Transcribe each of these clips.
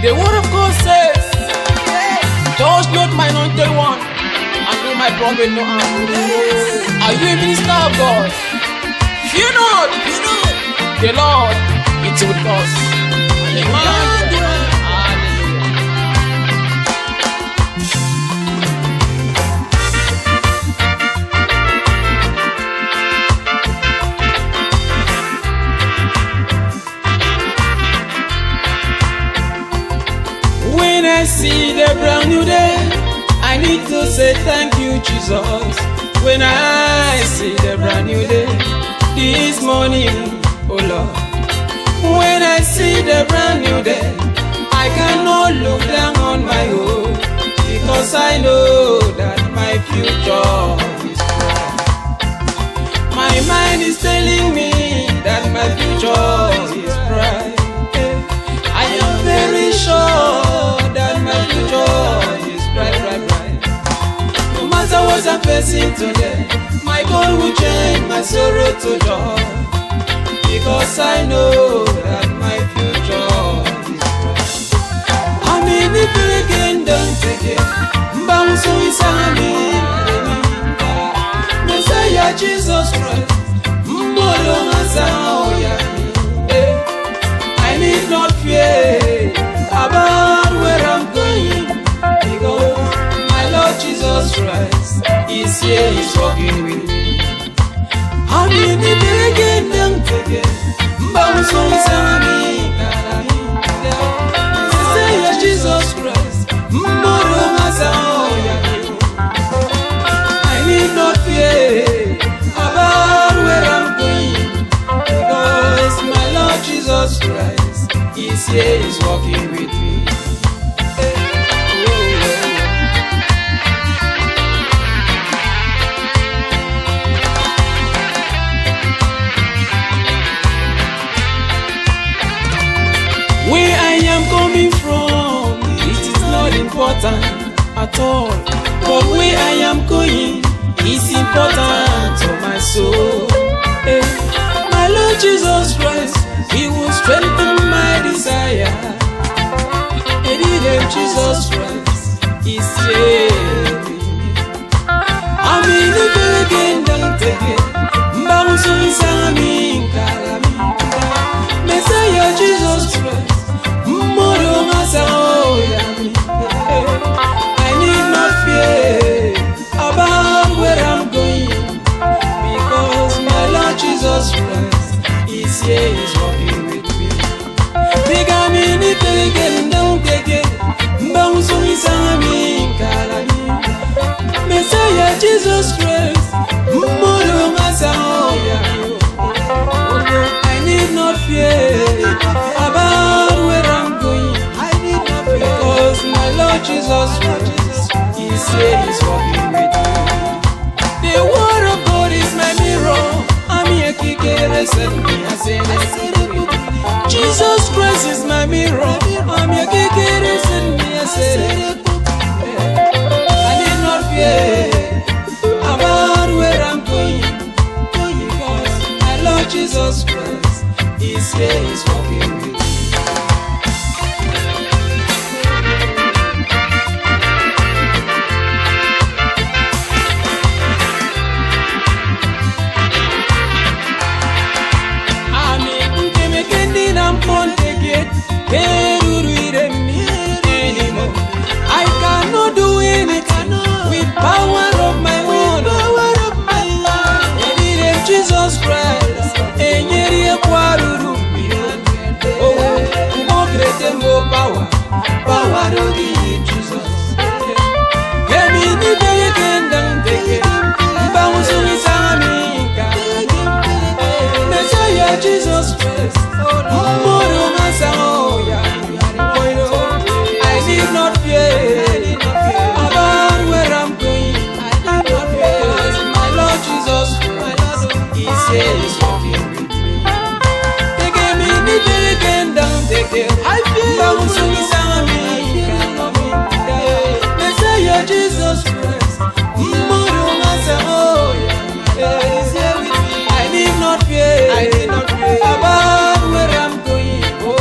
The word of God says, touch not my anointed one, and do my prophet no harm. Are you a minister of God? Fear not, the Lord is with us. Hallelujah. When I see the brand new day, I need to say thank you, Jesus. When I see the brand new day, this morning, oh Lord. When I see the brand new day, I cannot look down on my hope, because I know that my future is bright. My mind is telling me that my future is bright. I am very sure that my future is bright, bright, bright. No matter what I'm facing today, my God will change my sorrow to joy, because I know that my future is bright. I'm in the kingdom again. Bounce on his arm, Messiah Jesus Christ. I need not fear about where I'm going, because my Lord Jesus Christ is here, he's walking with me. I'm in the beginning again. Bounce on his army, say Jesus Christ. I need not fear about where I'm going, because my Lord Jesus Christ is here, he's walking with me. Where I am coming from, it is not important at all, but where I am going is important to my soul. My Lord Jesus Christ, he will strengthen my desire. Jesus Christ is here. I'm in the kingdom again. Bounce on his army, Messiah Jesus Christ. I need not fear about where I'm going, because my Lord Jesus Christ is here, he's walking with me. Big amini tegen down tegen, bounce on his army, Messiah Jesus Christ. I need not fear about where I'm going. I need not fear, because my Lord Jesus Christ is here, he's walking with me. The word of God is my mirror. I'm here to send me. I said Jesus Christ is my mirror. I'm here to send me. I said I need not fear about where I'm going, because my Lord Jesus Christ is here, he's walking with me. I cannot do anything with power of my own. Jesus Christ, oh, great and more power, power of Jesus. Let me need the kingdom, bounce on his army, Messiah Jesus Christ. I need not fear about where I'm going, because my Lord Jesus Christ is here, he's walking with me. They gave me the kingdom, they gave I feel bounce on his army, Messiah Jesus Christ. I need not fear about where I'm going, oh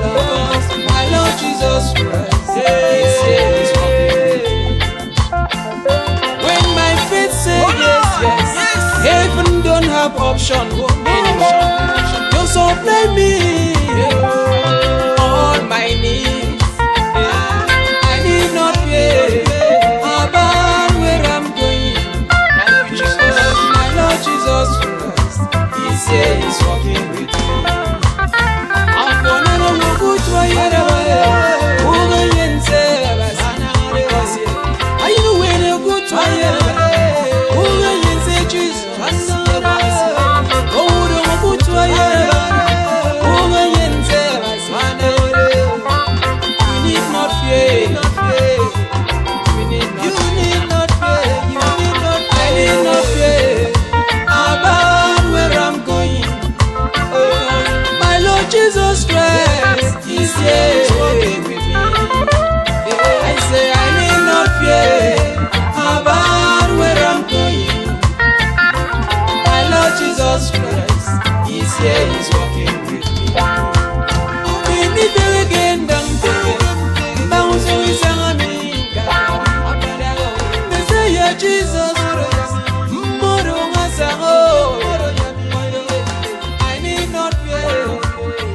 Lord, my Lord Jesus have option anymore. You supply me all my needs. I need not fear about where I'm going. Thank you, Jesus. My Lord Jesus Christ, He says He's walking with me. I'm gonna go good to a I know when you go to Jesus. Oh, don't go to a you need not fear. You need not fear. I need not fear about where I'm going. My Lord Jesus Christ is here walking with me. I say I need not fear about where I'm going. My Lord Jesus Christ is here, He's walking with me. We need to again, bounce with Samaminka. Messiah Jesus Christ, Moro Masaro. I need not fear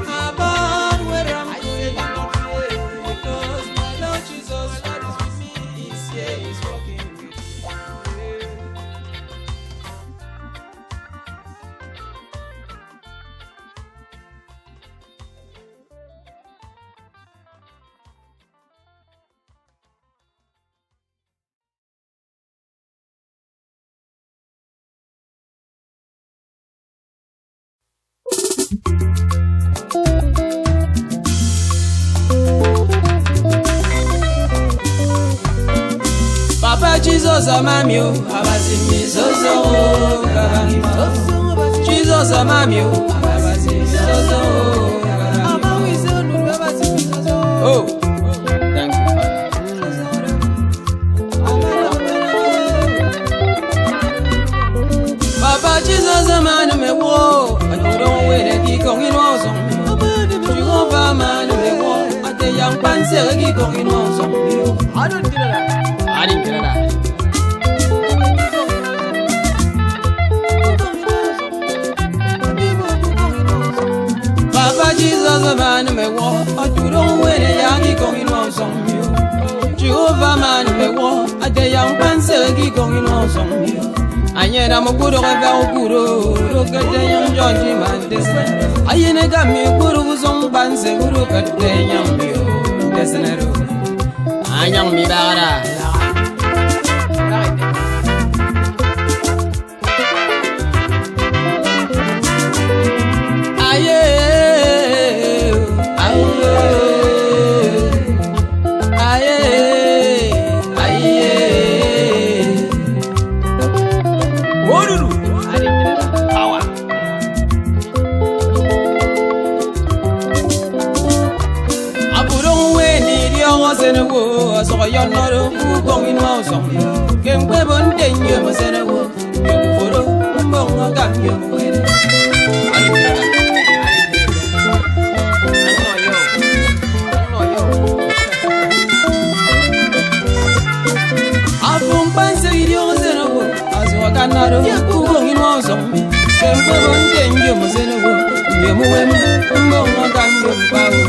about where I'm going, because my Lord Jesus is with me. He's here, He's walking with me. Papa Jesus amamio, abazimi zozo, Jesus amamio, abazimi zozo. Oh, thank you, Father. Papa Jesus amanu me wo, I don't wait to go in was on me. You go for man me wo, at the young panzer going was on me. I don't do that. I didn't get that. Papa Jesus, a man may walk, but you don't wait a young going on some you. Jehovah man may walk, at the young panzer going on some you. And yet I'm a good old good, look at the young John Jima. I ain't got me good who's on Banse, look at the young you. Destinero. I young me better. So you're not a fool going on some. Came Quebon, then you must send a wolf. You photo, among a gun, you win. I've been fancy yours in a wolf. As what another fool going on some. Came Quebon, then you must send a wolf. You win, among a gun, you power.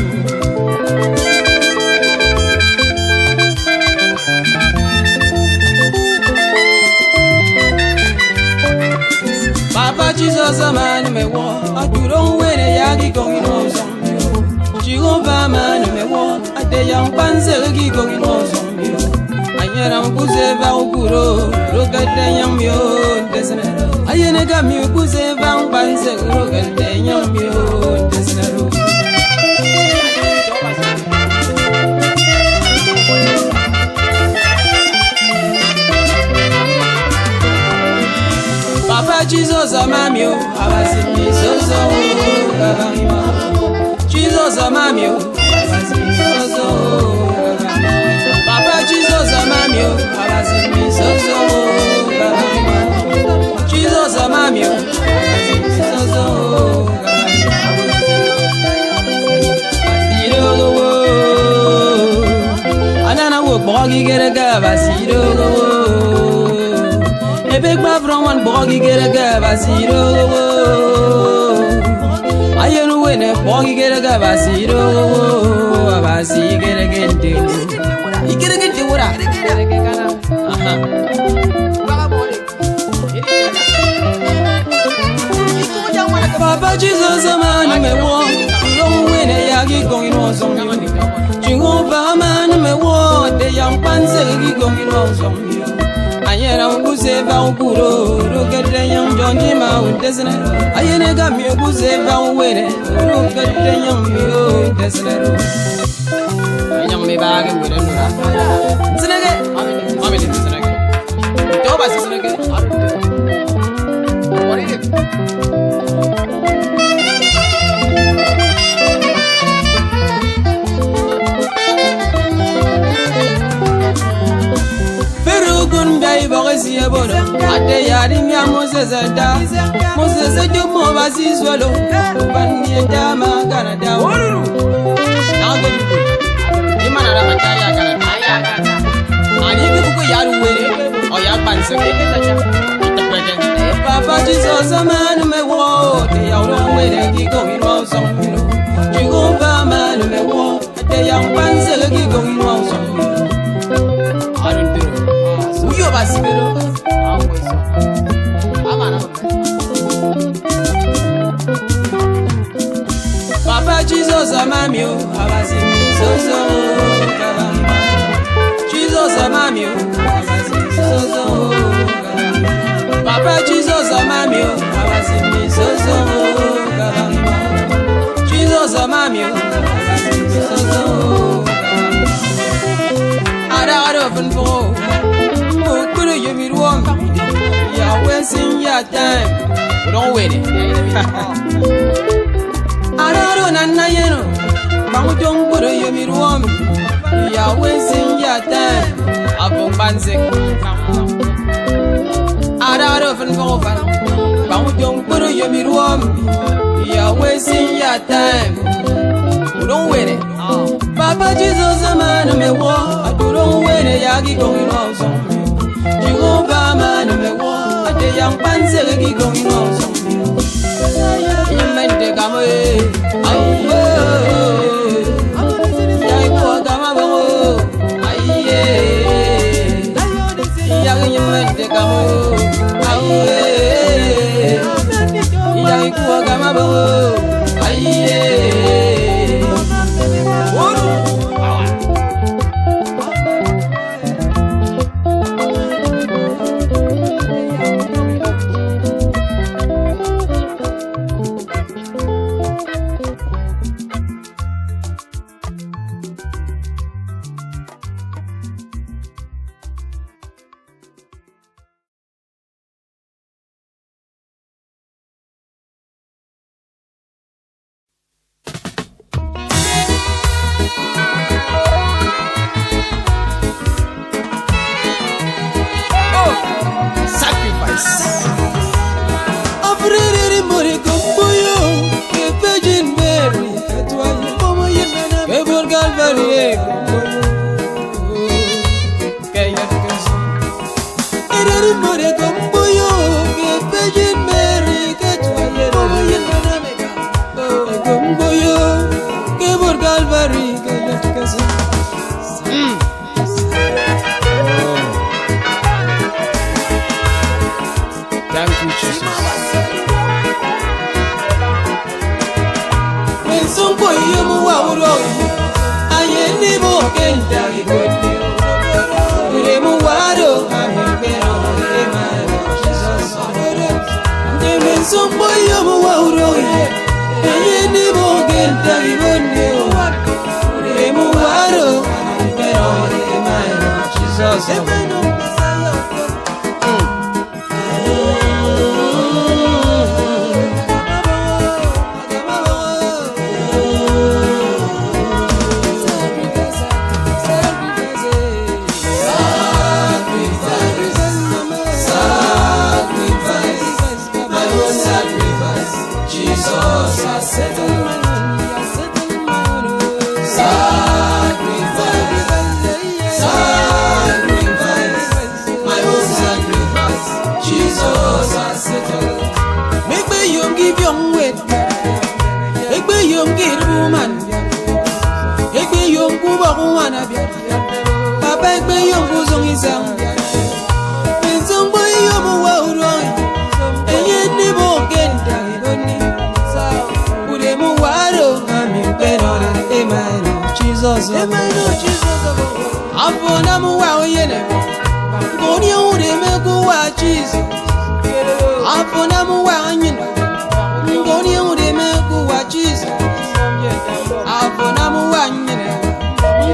Papa Jesus a man me walk, I do don't wait a yagi going on some you. Jehovah man me walk, at the young panzer going on some you. I am Guzeva Guru, look at the young mule, Desnero. I ain't got me Guzeva Panzer, look at the young mule, Desnero. Papa Jesus a mamio, abazimi zozo, Jesus a mamio, abazimi zozo. Papa Jesus a mamio, abazimi zozo, Jesus a mamio, abazimi zozo. Anana wo bogi gerega basiro. A big man from one boggy get a gabasiro. I know when a boggy get a gabasiro. Abasi get a get to you get a get to what I Papa Jesus, a man, me walk. Don't win a yagi going on some Jehovah, man, me walk. The young pansy going on some I am Guseva Guru, look at the young John Jima with Desner. I ain't got me a Guseva winning, look at the young Mio Desner. I am me bagging with a Senegal. I'm in Senegal. Thomas is Senegal. What is it? Bogasiya bono ate yari nya Moses da Moses do mo basi swalo bani dama kana da wuru na go imana da bataya kana aya kata ani bi ko yaru were o ya panse Papa Jesus man me wo te ya ro were ki go ino so Jehovah man me wo te ya panse ki go ino so Basiro, Papa Jesus, a mamio, Abasimi, so, Jesus, a mamio, so, Papa Jesus, a mamio, Abasimi, so, Jesus, a mamio, so, I don't know. You meet one, you're wasting your time. Don't wait it. I don't know, but don't put you meet one, you're wasting your time. Upon Bansic, I don't know, but don't put you meet one, you're wasting your time. Don't wait it. Papa Jesus, a man, me walk. I don't wait it. Yagi going on some. Jehovah man me wo ate yang panse ki going on so yemente kamo aye yai ko kama bo aye yai yemente kamo aye yai ko kama bo aye give young wet. Egbe young kid woman. Egbe young kuba kuwana. Papa egbe young kuzong isang. Benzong boy yomu wa uroi. Enye ni bo genda iboni. Uremu waro ami benore. Amen. Jesus. Amen. Jesus. Afona mu wa oyene. Goni ureme kuwa Jesus. Afona mu wa nyina. Goni ureme kuwa Jesus. Afona mu wa nyina.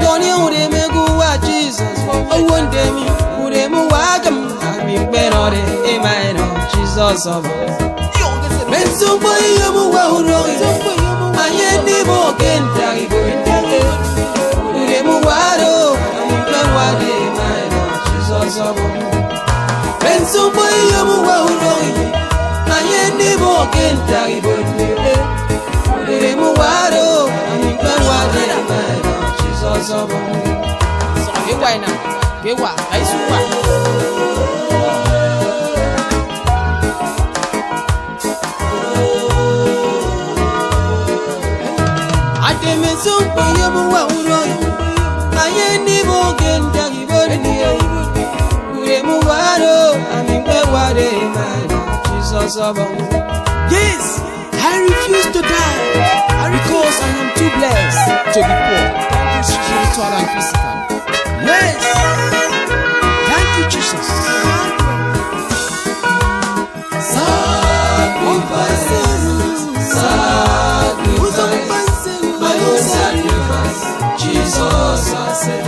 Goni ureme kuwa Jesus. Owonde mi uremu wa gam ami benore. Amen. Jesus. Benzo boy yomu wa uroi. Aye ni bo genda iboni. Uremu waro ami benore. Amen. Jesus. Benzo boy yomu wa uroi. Aye ni bo genda iboni. Uremu waro ami benore. Amen. Jesus. So why now? Gewa, aisuwa. Yes, I refuse to die because I am too blessed to be poor. Thank you, spiritual and physical. Yes, thank you, Jesus. Sacrifice, sacrifice, my own sacrifice. Jesus, I said,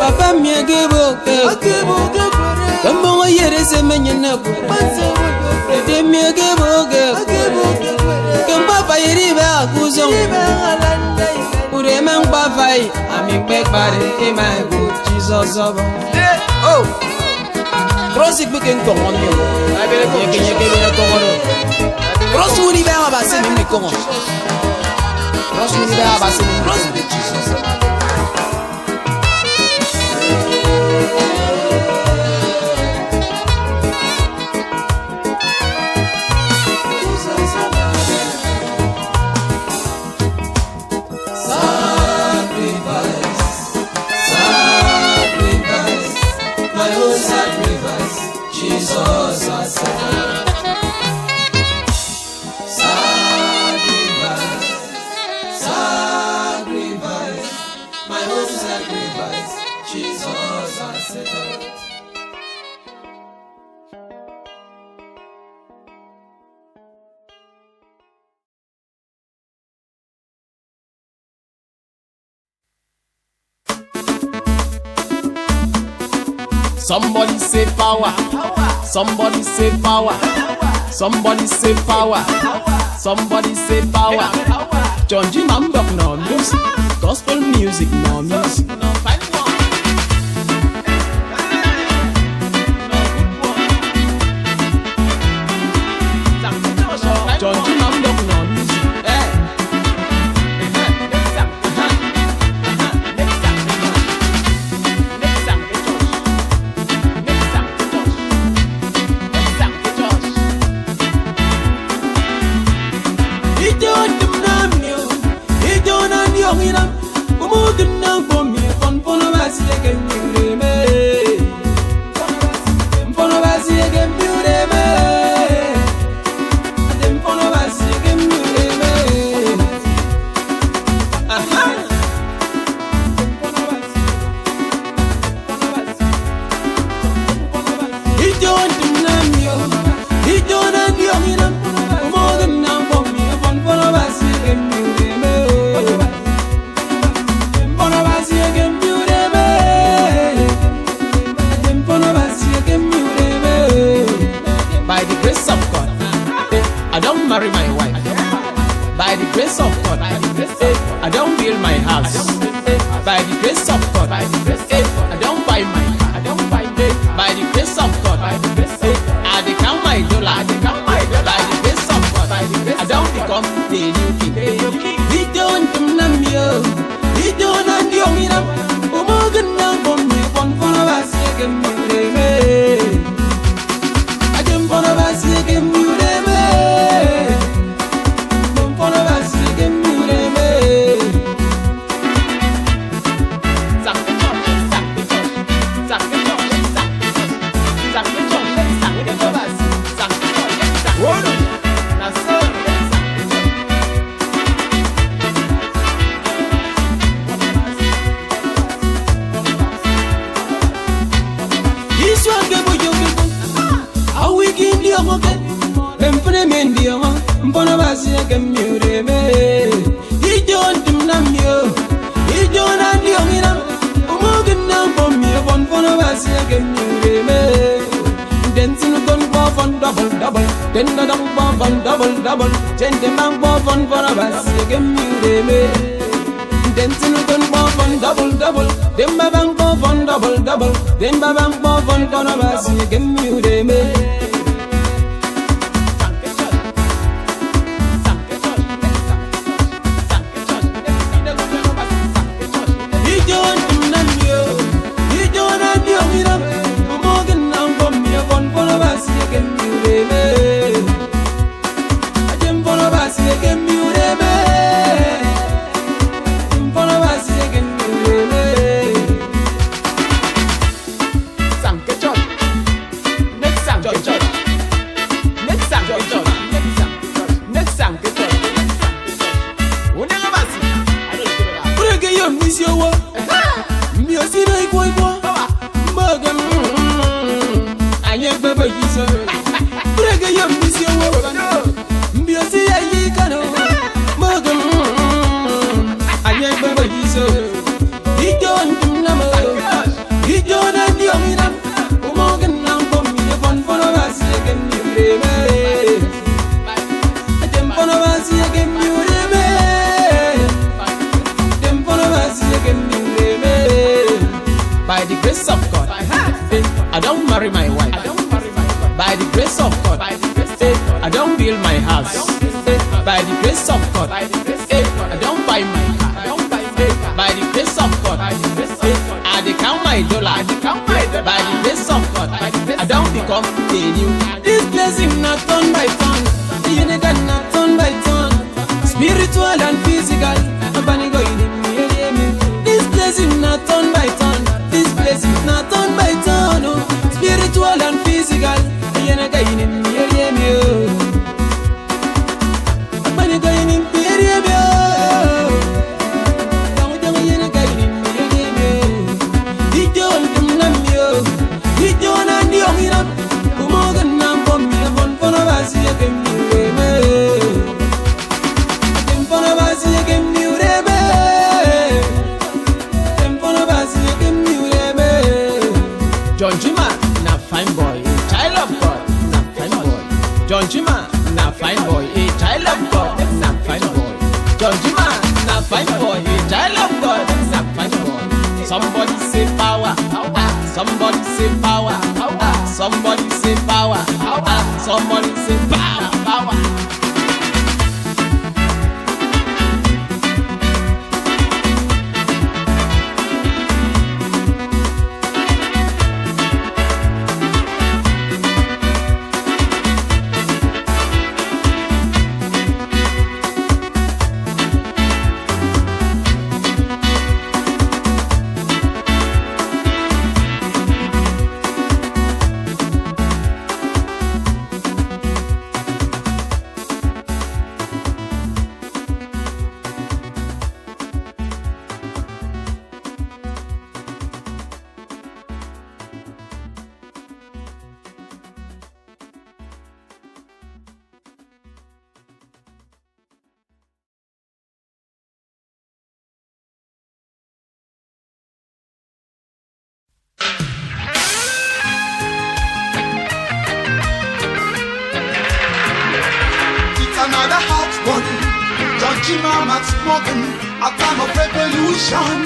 Papa mi agebo Kamo yere se menyena Ede mi agebo Kamba fayiri ba kuzong Ure man ba fay Ami bek bare e my good Jesus obo Oh Cross ik beken kongon yo Yeke kongon Cross wuni ba abase mi kongon Cross wuni ba abase mi kongon Sacrifice. Somebody say power. Somebody say power. Somebody say power. Somebody say power. John Jima no music. Gospel music no music. John Jima no music. By the grace of God, I don't marry my wife. By the grace of God, I don't build my house. By the grace of God, I don't buy my car. By the grace of God, I count my dollar. By the grace of God, I don't become the new king. We don't know you. We don't know you. Then the double, change the man for a bass, again you me. Then double, then my bank for double, then my bank for a bass, again you me. By the grace of God, I don't marry my wife. By the grace of God, I don't build my house. By the grace of God, I don't buy my car. By the grace of God, I count my dollar. By the grace of God, I don't become a new. This blessing not turn by turn, the unit not turn by turn. Spiritual and physical, nobody going in me. This blessing not turn by turn. This blessing not turn by turn. Spiritual and physical, nobody going in me. Nobody going in me. Again, you Somebody say power. Somebody say power. Somebody say power. Somebody say power. Power. Another hot one, Jima Max Morgan, a time of revolution.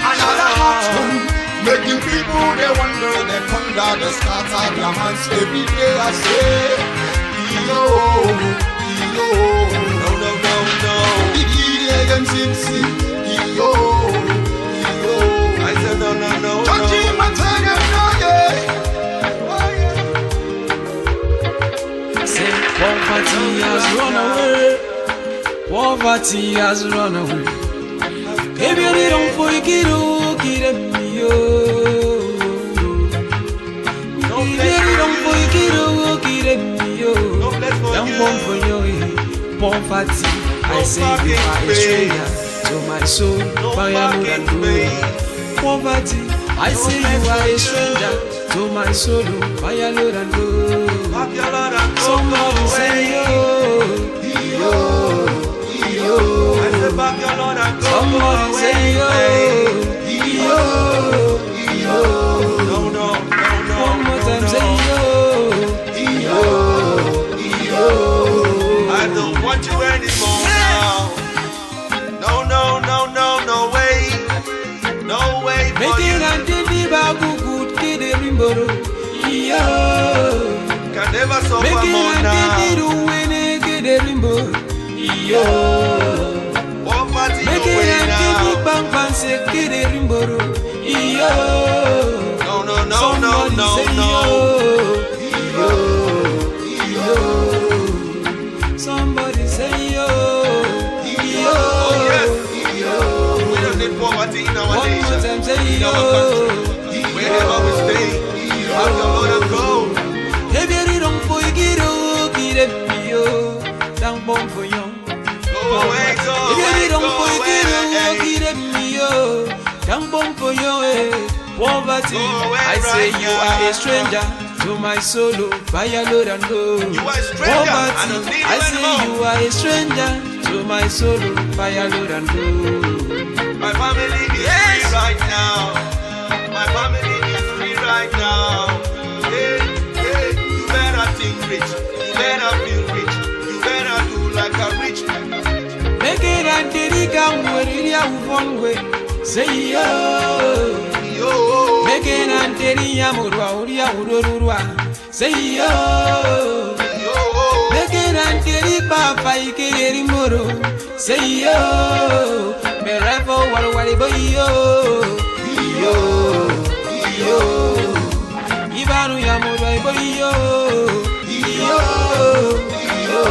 Another hot one, making people they wonder, they ponder, they scatter their minds every day. I say, yo, no, no, no, no. Yo, I said no, no, no, no. Jima tell them no, yeah. Poverty has run away. Poverty has run away. If you don't forget me, if you don't forget me, don't bomb for you. Poverty, I say you are a stranger to my soul. Poverty, I say you are a stranger to my soul. Fire, Lord, and go. Somebody say yo, yo, yo. I said back your Lord and go. Somebody say yo, yo, yo. No, no, no, no. One more time say yo, yo, yo. I don't want you anymore now. No, no, no, no, no way. No way for Make you. it until the bagu good kid rimboro. Yo. Can never suffer Make more it now. get a rimbo. Yo. Poverty Make no way it now. bang bang say get a rimbo. Yo. No, no, no, Somebody no, say no, yo. Yo. Somebody say yo. Yo. Oh yes. Yo. We don't need poverty in our One nation. more time say In yo. our country. Wherever we stay. Back your Lord and go. If you don't forget me, yo. Don't bomb for you. Go away, go If away, you don't go forget away. me, yo. Don't bomb for you, Poverty, I say you are a stranger to my soul. Fire, Lord, and go. You are a stranger. I Poverty, don't need you I say anymore. you are a stranger to my soul. Fire, Lord, and go. My family is free right now. My family is free right now. Hey, hey, you better think rich. You better feel rich. You better do like a rich man. Make it and take a one way. Say yo. Yo. Make it and take a murwa. Say yo. Yo. Make it and take a papa. Moro. Say yo. Me revo wali boy yo. Yo. Yo. Ibanu ya murwa boy yo. Yo. Yo.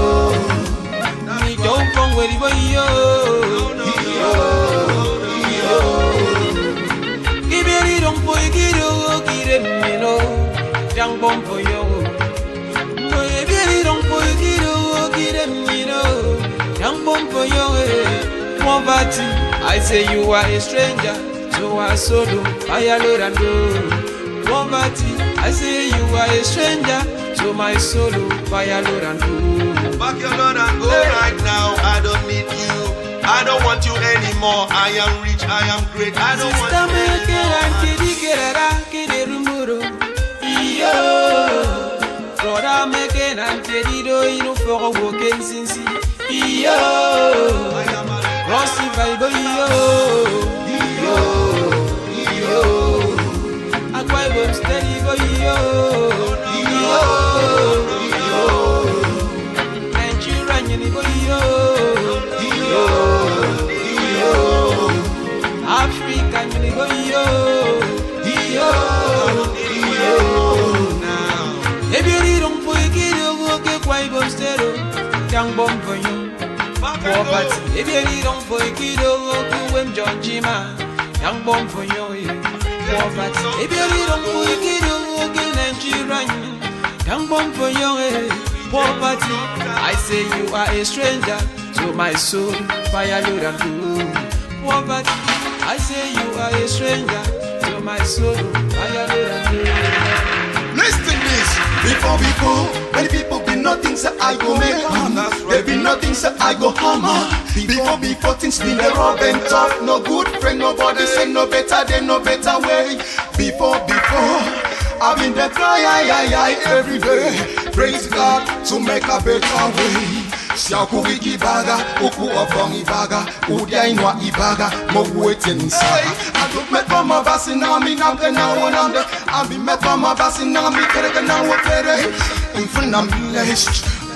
Mi don't come wali boy yo. Don't forget me, no. Don't bomb for you. No, if don't forget me, no. Don't bomb for you. Poverty, I say you are a stranger to our soul. Fire, Lord, and go. Poverty, I say you are a stranger to my soul. Fire, Lord, and go. Back your Lord and go right now. I don't need you. I don't want you anymore. I am rich. I am great. I don't want you anymore. Brother making and Teddy do for a walking since yo. Crossy Bible yo. African, you go yo, yo, yo. Now, if you need them for a kid, you go get quite stereo. Young bomb for you, poverty. If you need them for a kid, you go to John Jima. Young bomb for you, poverty. If you need them for a kid, you go get Nigerian. Young bomb for you, poverty. I say you are a stranger to my soul, fire, Lord, and blue. Poverty. I say you are a stranger to my soul, fire, Lord, and blue. Listen this, before we go, many people be nothing say I go make harm. They be nothing say I go hammer. Before things be the rough and tough. No good friend, nobody say no better, they no better way. Before, I've been there cry, I every day. Praise God to make a better way. Siaku wiki baga, uku ofong ibaga, udia inwa ibaga, mo waiting inside. I took me from my bass in army, now can now one under. I be met from my bass in army, can now what in front of me,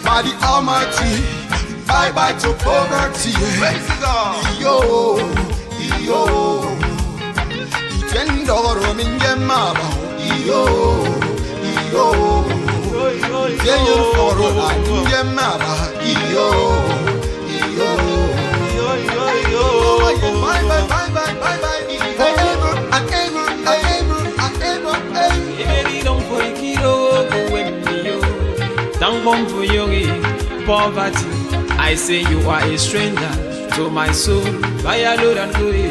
by the Almighty. Bye bye to poverty. Yo, itendoro mingemaba. Yo. Yeah, you follow like Jima. Poverty, I say you are a stranger to my soul, fire, Lord, and glory.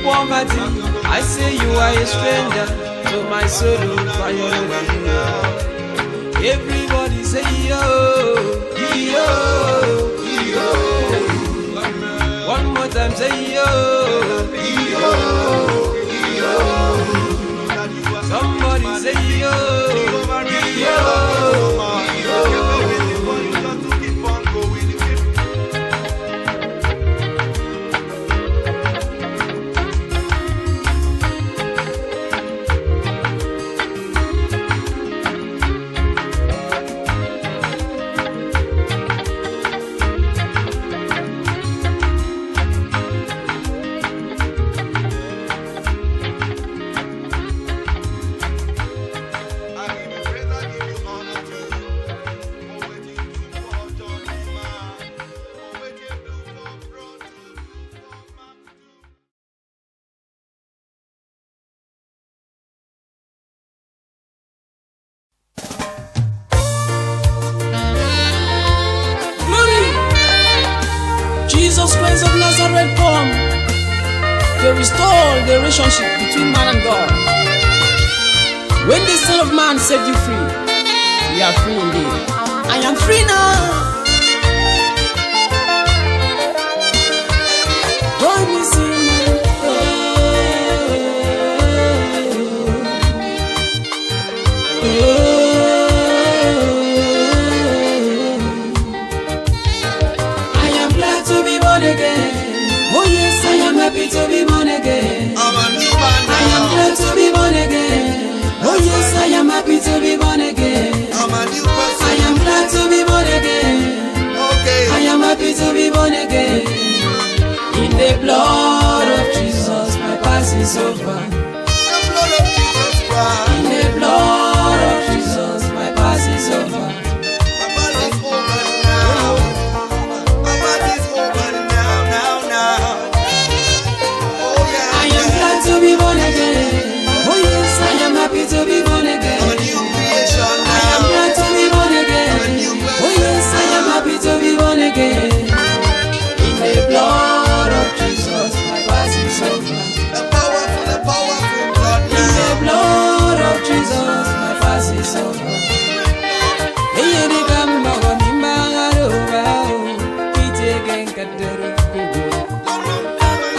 Poverty, I say you are a stranger to my soul, fire, Lord, and glory. Everybody say yo, yo, yo. One more time say yo, yo, yo. Somebody say yo, yo, yo. Jesus Christ of Nazareth come to restore the relationship between man and God. When the Son of Man set you free, you are free indeed. I am free now. Join me sing. Happy to be born again. I'm a new man now. I am glad to be born again. Oh yes, I am happy to be born again. I'm a new person. I am glad to be born again. Okay. I am happy to be born again. In the blood of Jesus, my past is over. The blood of Jesus Christ. In the blood of Jesus, my past is over. My past is over now. My past is over now. To be born again. Oh yes, I am happy to be born again. I'm a new creation now. I am glad to be born again. Oh yes, I am happy to be born again. In the blood of Jesus, my past is over. The powerful blood now. In the blood of Jesus, my past is over. Hey, they come over me, Mangaro, Pete Gankadero.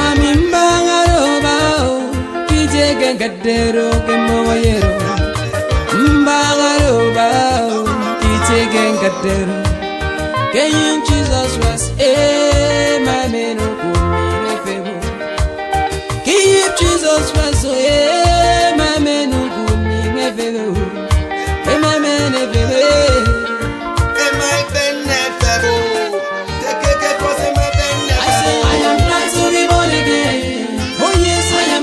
I'm in Bangaro. Gadero kemoyero mbagaro bao kitegen gadero Kenyan Jesus was my meno kumine febo Kenyan Jesus was my meno kumine febo my meno febo my benne febo take it was my benne I say I am glad to be born again. Oh yes, I am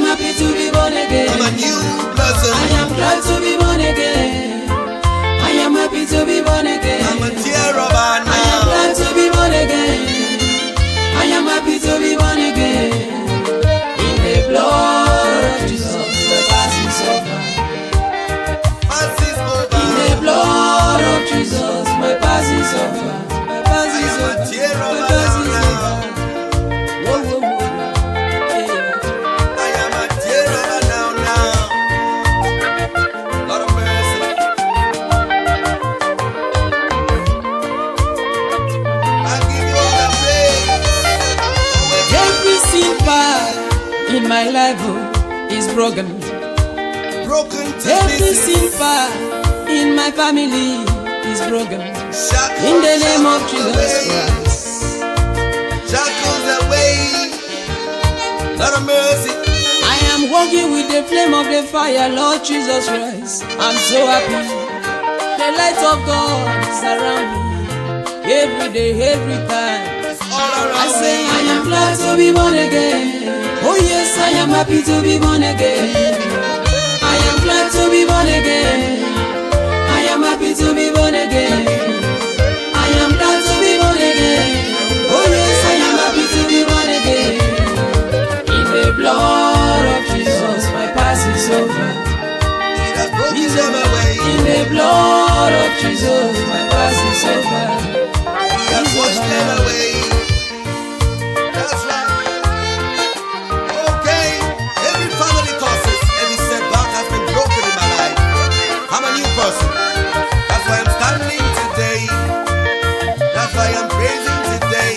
level is broken. Broken to Every pieces. silver in my family is broken. Shackles, In the name of shackles Jesus away. Christ. Shackles away. Lord of mercy. I am walking with the flame of the fire, Lord Jesus Christ. I'm so happy. The light of God is around me. Every day, every time. All I around say me. I am glad to be born again. Oh yes, I am happy to be born again. I am glad to be born again. I am happy to be born again. I am glad to be born again. Oh yes, I am happy to be born again. In the blood of Jesus, my past is over. He has broken Is them over. away. In the blood of Jesus, my past is over. He has washed them away. That's right. Okay. Every family causes, every setback has been broken in my life. I'm a new person. That's why I'm standing today. That's why I'm praising today.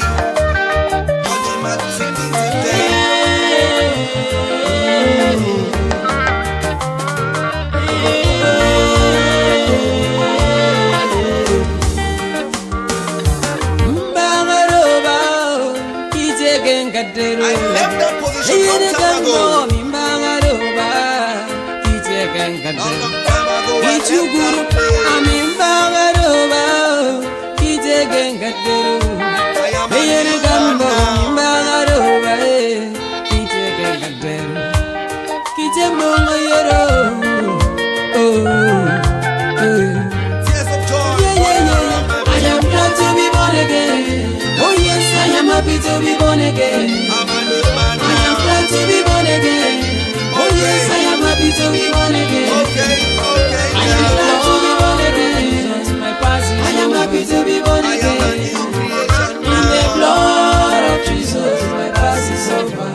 I'm singing today. I left that position long time ago. Long time ago. I left that place. I am a new man now. Tears of joy. I am glad to be born again. Oh yes, I am happy to be born again. I'm a new man I am now. glad to be born again. Oh yes, I am happy to be born again. Okay, okay. I am glad to be born again. My past is I am happy to be born I am a again. new creation In the now. blood of Jesus, my past is over.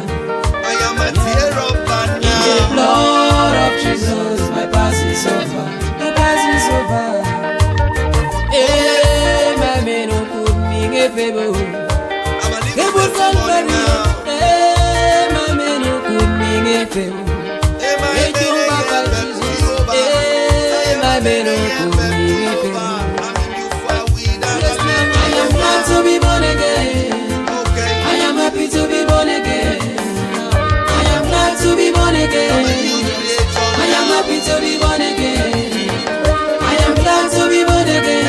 I am a tear of God In the now. blood of Jesus, my past is over. My past is over. Eh, my men who could me give favor. I'm a living People can testimony bury now. eh, my men who could me give favor. Amen. Eh, Juma, Jesus. Eh, my men who could me give favor. I am glad to be born again. I am happy to be born again. I am glad to be born again. I am happy to be born again. I am glad to be born again.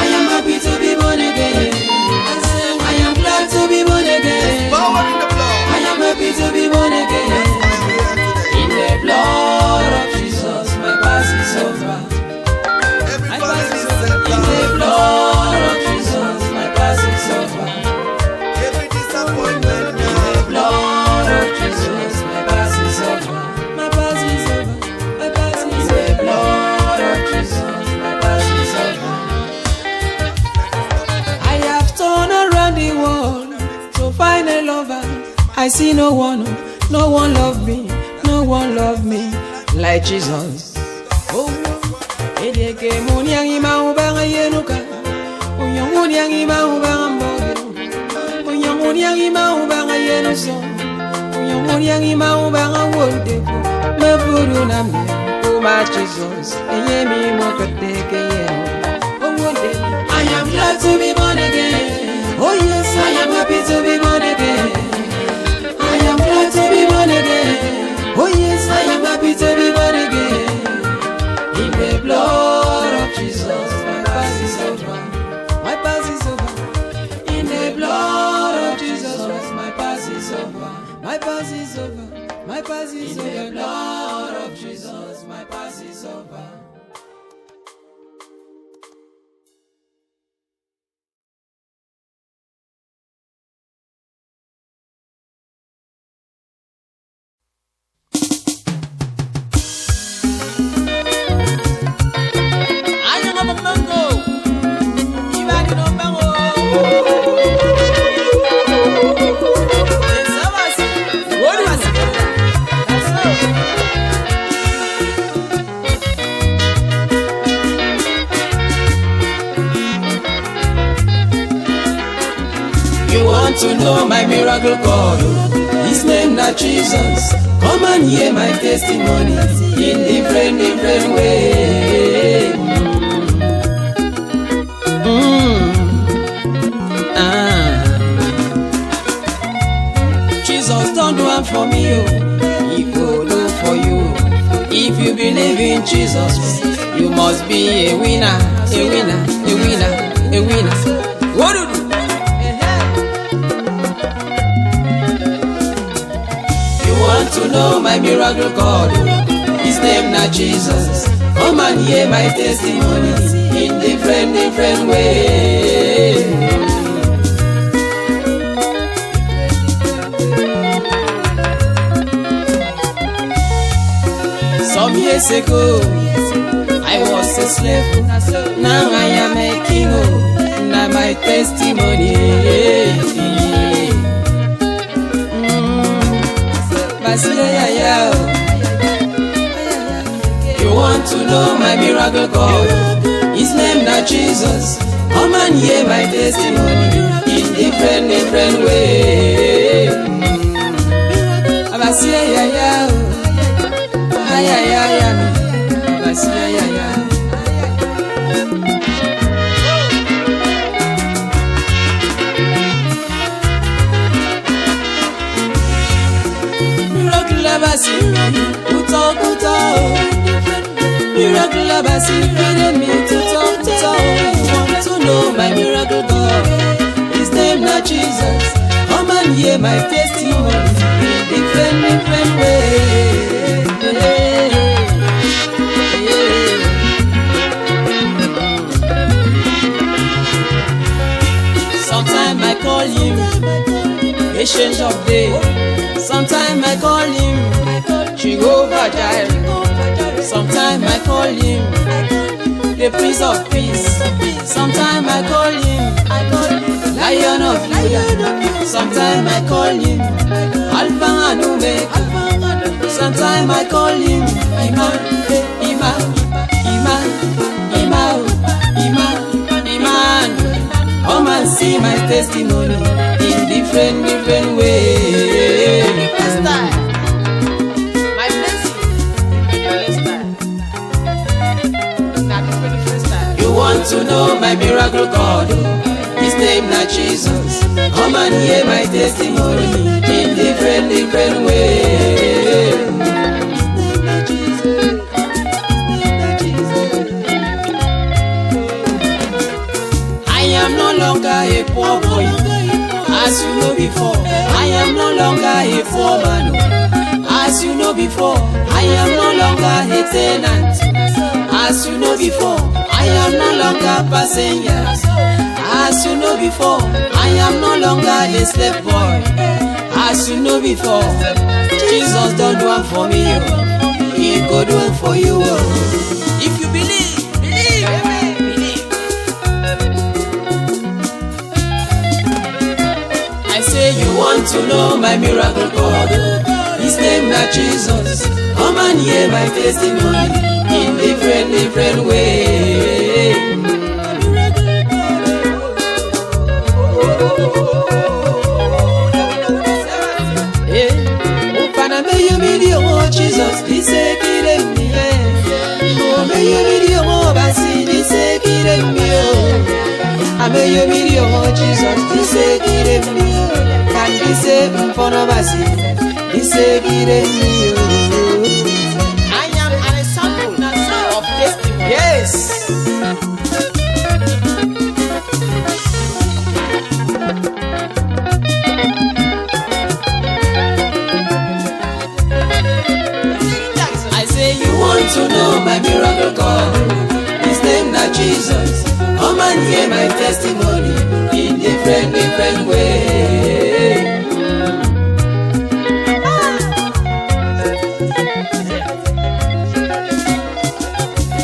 I am happy to be born again. I say I am glad to be born again. I am happy to be born again. In the blood of Jesus, my past is over. My past is over. In the blood of Jesus, my past is over. Disappointment In the blood of Jesus, my past is over. My past is over. My past is over. In the blood of Jesus, my past is over. I have turned around the world to find a lover. I see no one love me, no one love me like Jesus. Oh, edeke munyangi maubanga yenuka, unyangunyangi maubanga mbogero, unyangunyangi maubanga yenuso, unyangunyangi maubanga wondepo, maburu na mi, kuma Jesus, eyemi mokateke yeno, oh I am glad to be born again. Oh yes, I am happy to be born again. I am glad to be born again. Oh yes, I am happy to be born again. In the blood of Jesus, my past is over. My past is over. In the blood of Jesus Christ, my past is over. My past is over. My past is over. In the blood of Jesus, my past is over. You want to know my miracle God? His name name na Jesus. Come and hear my testimony in different way. Jesus don't do it for me, oh. He go do for you. If you believe in Jesus, you must be a winner, a winner, a winner, a winner. What do you do? You want to know my miracle God? His name na Jesus. Come and hear my testimony in different way. Some years ago, I was a slave. Now I am a king. Oh, now my testimony. You want to know my miracle God? His name na Jesus. Come and hear my testimony in different way. Miracle abasi, kuta. Miracle abasi, feeding me tuta. You want to know my miracle God? His name na Jesus. Come and hear my testimony in different way. Sometimes I call him Ancient of Days. Sometimes I call him Jehovah Jireh. Sometimes I call him the Prince of Peace. Sometimes I call him Lion of Judah. Sometimes I call him Alpha and Omega. Sometimes I call him Iman. Come and see my testimony in different way. My blessing, you want to know my miracle God? His name na Jesus. Come and hear my testimony in different way. I am no longer a poor boy, as you know before. I am no longer a poor man, as you know before. I am no longer a tenant, as you know before. I am no longer passenger, as you know before. I am no longer a slave boy, as you know before. Jesus don't do it for me, He go do it for you. If you believe, believe. I say you want to know my miracle God? His name na Jesus. Come and hear my testimony in different way. Jesus, this is killing me. Oh, may you video more, but see this is killing me. I may you video more, Jesus, this is killing me. Can be saved for no mercy, this is killing me. I am an example of testimony. Yes. To know my miracle God, His name na Jesus. Come and hear my testimony in different way.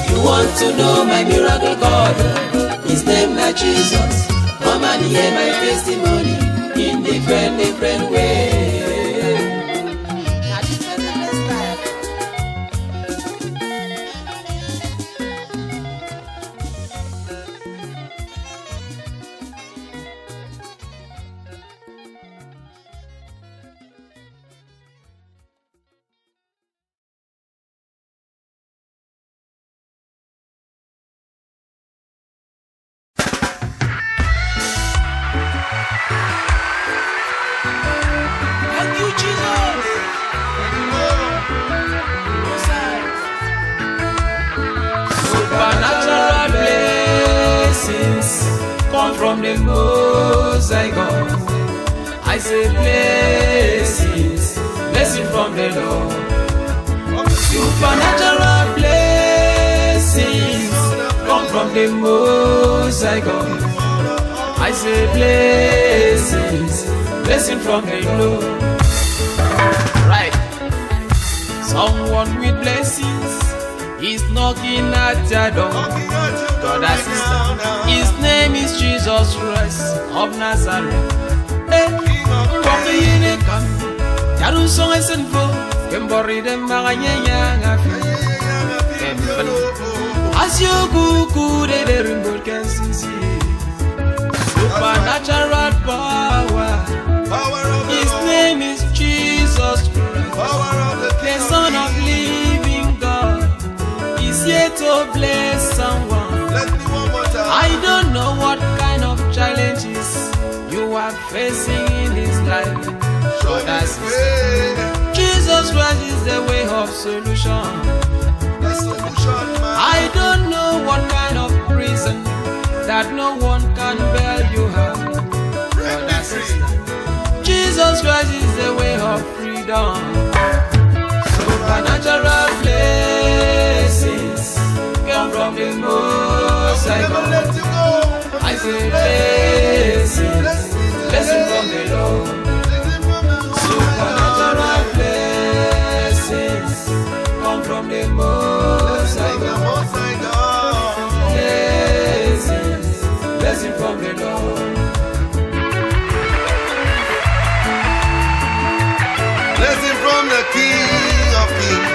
You want to know my miracle God? His name na Jesus. Come and hear my testimony in different way. from the Most High God. I say blessings, blessing from the Lord. Supernatural blessings come from the Most High God. I say blessings, blessing from the Lord. Right. Someone with blessings is knocking at your door. Brother, sister, his name is Jesus Christ of Nazareth. Hey, from the Unicam, Yarusong is in full. Kembori dem maganya as you go de rainbow can see supernatural power. His name is Jesus Christ, the Son of Living God. He's here to bless someone. I don't know what kind of challenges you are facing in this life, but that's Jesus Christ is the way of solution. I don't know what kind of prison that no one can bear you have, but that's Jesus Christ is the way of freedom. Supernatural blessings come from the Most High God. I say blessings, blessing from the Lord. Supernatural blessings come from the Most High God. Blessings, blessing from the Lord. Blessing from the King of Kings.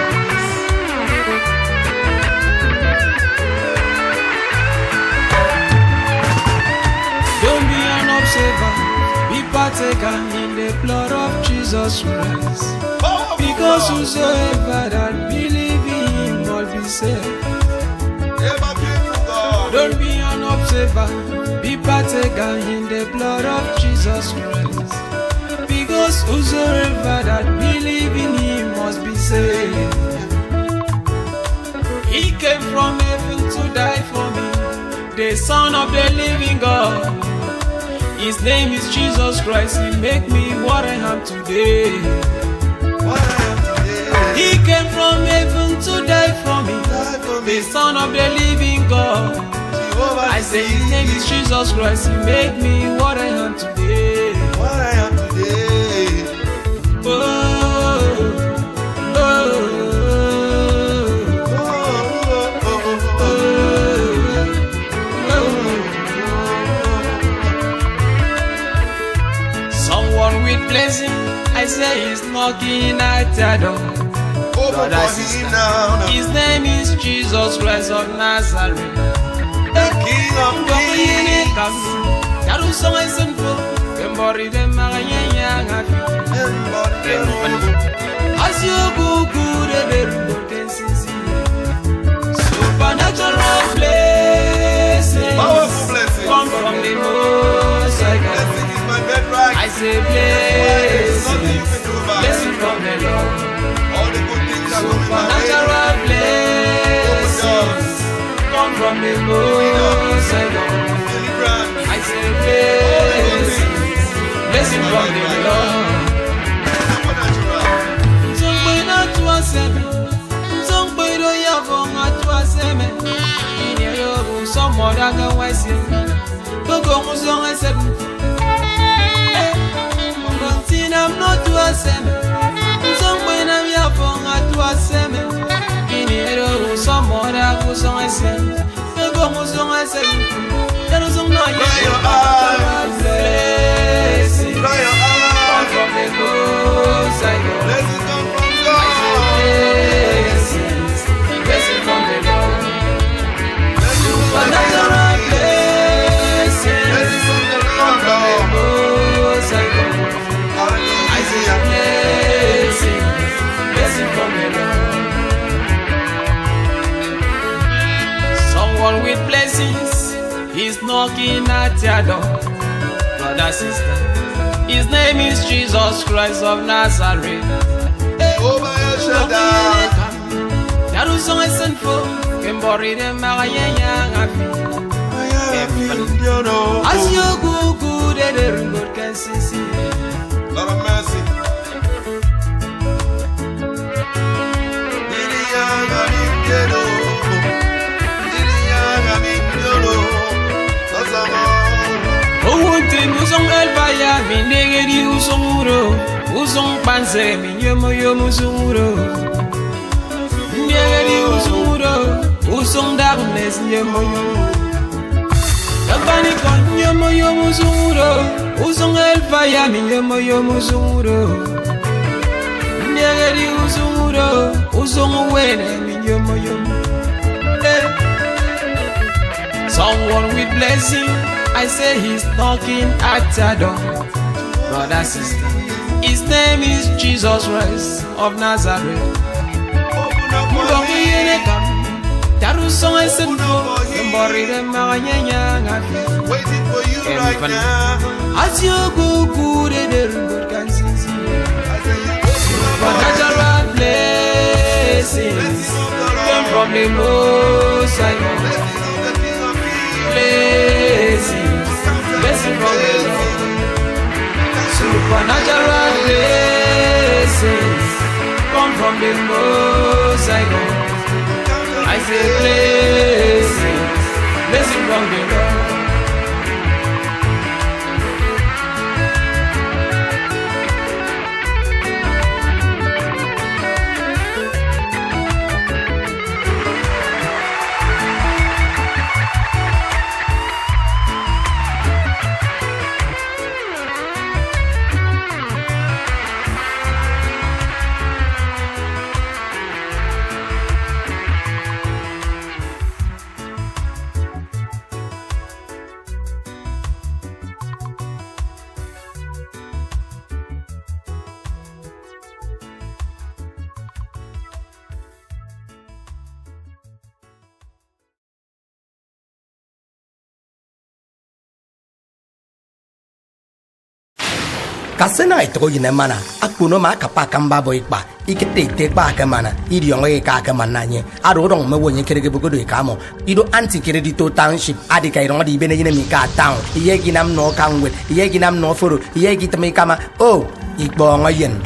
Don't be an observer, be partaker in the blood of Jesus Christ. Because whosoever that believe in him will be saved. Don't be an observer, be partaker in the blood of Jesus Christ. Because whosoever that believe in him must be saved. He came from heaven to die for me, the Son of the living God. His name is Jesus Christ. He make me what I am today. He came from heaven to die for me, the Son of the living God. I say his name is Jesus Christ. He make me what I am today. Oh, oh, oh. Someone with blessing, I say he's knocking at your door. Brother, sister, his name is Jesus Christ of Nazareth, the King of Kings. Yarusong is in full. Kembori dem maganya as you go de rainbow can see. Supernatural blessings, Powerful blessings come from the Most High God. Blessing is my birthright. I say blessings, blessing from the Lord. All the good things are coming my way. Supernatural blessings come from the Most High God. Deliverance. I say blessings, blessing from the Lord. I'm not to a seme. Some when I'm here for a to a seme. In here, some more that goes on I say. The goes on I say. There is some night. Blessing. Come from the Most High God. Blessing come from God. Blessings, blessing from the Lord. Supernatural blessings. Blessing from the Come from the Lord. Most High God. I say blessings, blessing from the Lord. Someone with blessings is knocking at your door. Brother, sister, his name is Jesus Christ of Nazareth. Over your shoulder. Yarusong is sinful. Kembori dem maganya As you go good and the remote can see. Lord of mercy. Usong elvaya mindegeri usong uro usong panse minyomo yomusuro mindegeri usong uro usong darkness nyomo kabani kon nyomo yomusuro usong elvaya minyomo yomusuro mindegeri usong uro usong wene minyomo yomu. Someone with blessing, I say he's knocking at your door. Brother, sister, his name is Jesus Christ of Nazareth. Waiting for you right now. As you go good and the remote can see. Supernatural blessings come from the Most High God. Blessing from the Lord. Supernatural blessings come from the Most High God. I say blessing from the Lord. Kasena ito yun mana akuno ma kapa kamba boy pa ikete ba kamana idi yongo ka kamana nye aro dong me wonye kerege bugodo ka mo ido anti credito township adi kai rongo di bene yine mi ka town iye ginam no kangwe iye ginam no foro iye gitame kama oh ikbongo yen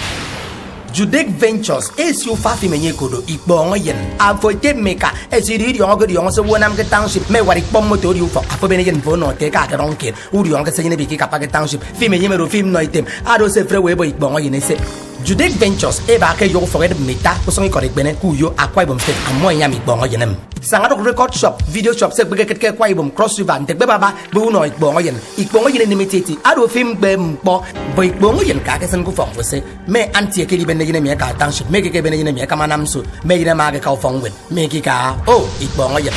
Judek Ventures esi ofafi menye kodo ikbongo yen avote meka esi di yongo di yongo so wonam ke township me wari pom moto di ufo afo bene yen fono te ka ronke uri yongo se yine bi ka pa ke township fi menye mero film no item ado se frɛ webo ikbongo yen se Judek Ventures eba ke yo forget meta ko so ko bene ku yo Akwa Ibom state amo nya mi bongo yenem sanga do record shop video shop se gbege ke Akwa Ibom cross river nte gbe baba be uno ikbongo yen limitedi ado film gbe mpo bo ikbongo yen ka ke sen ko fon se me anti ke di bene yene mi ka township me ke bene yene mi ka manam so me yene ma ke ka fon wen me ki ka oh ikbongo yen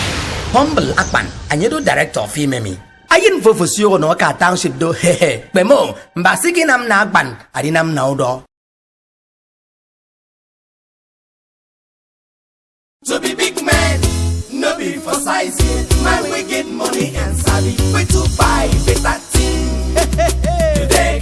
humble akpan anyedo director of me ayin fofo sio no ka township do hehe bemo mbasiki nam na agban adinam na odo. To be big man, no be for size. Man, we get money and savvy. We to buy better thing. Today,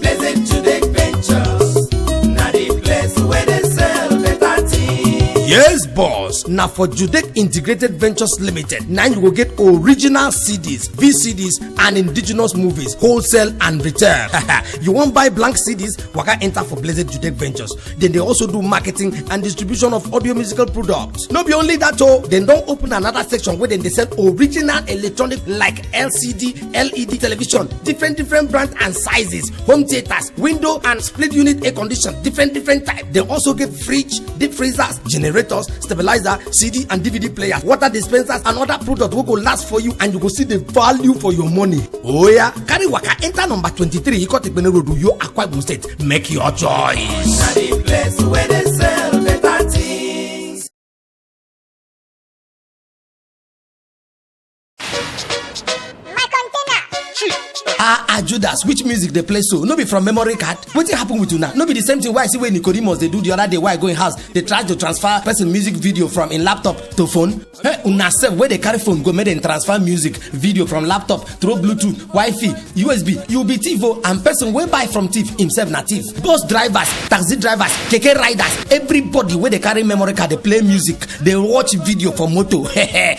blessed today ventures. Now the place where they sell better things. Yes, boss. Now for Judek Integrated Ventures Limited, now you will get original CDs, VCDs, and indigenous movies, wholesale and retail. You won't buy blank CDs, waka enter for Blessed Judek Ventures. Then they also do marketing and distribution of audio musical products. Not be only that, then don't open another section where then they sell original electronic like LCD, LED television, different brands and sizes, home theaters, window and split unit air condition, different type. They also get fridge, deep freezers, generators, stabilizer, CD and DVD players, water dispensers, and other products will go last for you, and you go see the value for your money. Oh yeah, carry waka enter number 23 Ikotekbene Road, you Akwa Ibom State. Make your choice. Now the place where they sell better things. Judas, which music they play so? No be from memory card. What happen with you now? No be the same thing why I see when Nicodemus they do the other day why I go in house. They try to transfer person music video from in laptop to phone. Hey, una self where they carry phone go make them transfer music video from laptop through Bluetooth, Wi-Fi, USB. You be thief and person wey buy from thief himself na thief. Bus drivers, taxi drivers, keke riders, everybody where they carry memory card they play music, they watch video for moto.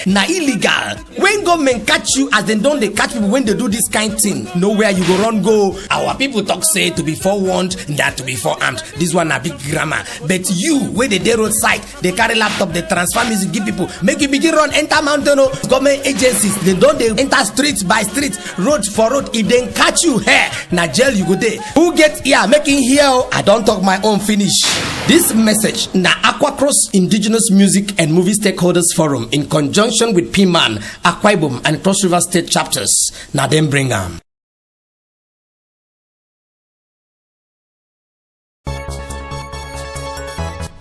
Na illegal. When government catch you as they don't they catch people when they do this kind thing, nowhere you go run go. Our people talk say to be forewarned, that to be forearmed. This one a big grammar. But you where they dey roadside, they carry laptop, they transfer music, give people, make you begin run enter mountain. Government agencies they don't they enter street by street, road for road. If they catch you here, na jail you go there. Who get here making here? I don't talk my own finish. This message na Aquacross Indigenous Music and Movie Stakeholders Forum in conjunction with PMAN, Akwa Ibom and Cross River State chapters. Na them bring am.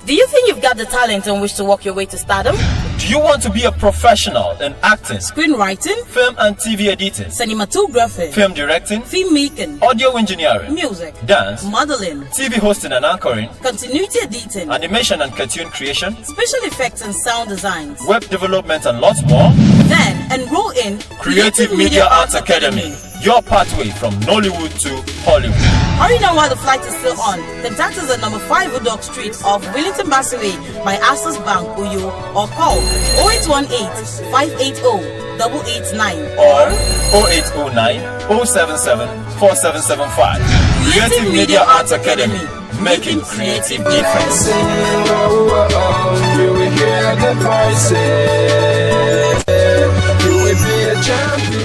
Do you think you've got the talent on which to walk your way to stardom? Do you want to be a professional in acting, Screenwriting, film and TV editing, cinematography, film directing, filmmaking, audio engineering, music, dance, modeling, TV hosting and anchoring, continuity editing, animation and cartoon creation, special effects and sound designs, web development and lots more? Then enroll in Creative Media Arts Academy, your pathway from Nollywood to Hollywood. Hurry now while the flight is still on. Contact us at number 5 Udog Street off Wellington Basway by Access Bank, Uyo, or call 0818 580 889 or 0809 077 4775. Creative Media Arts Academy, making creative difference. You will hear the voices. You will be a champion.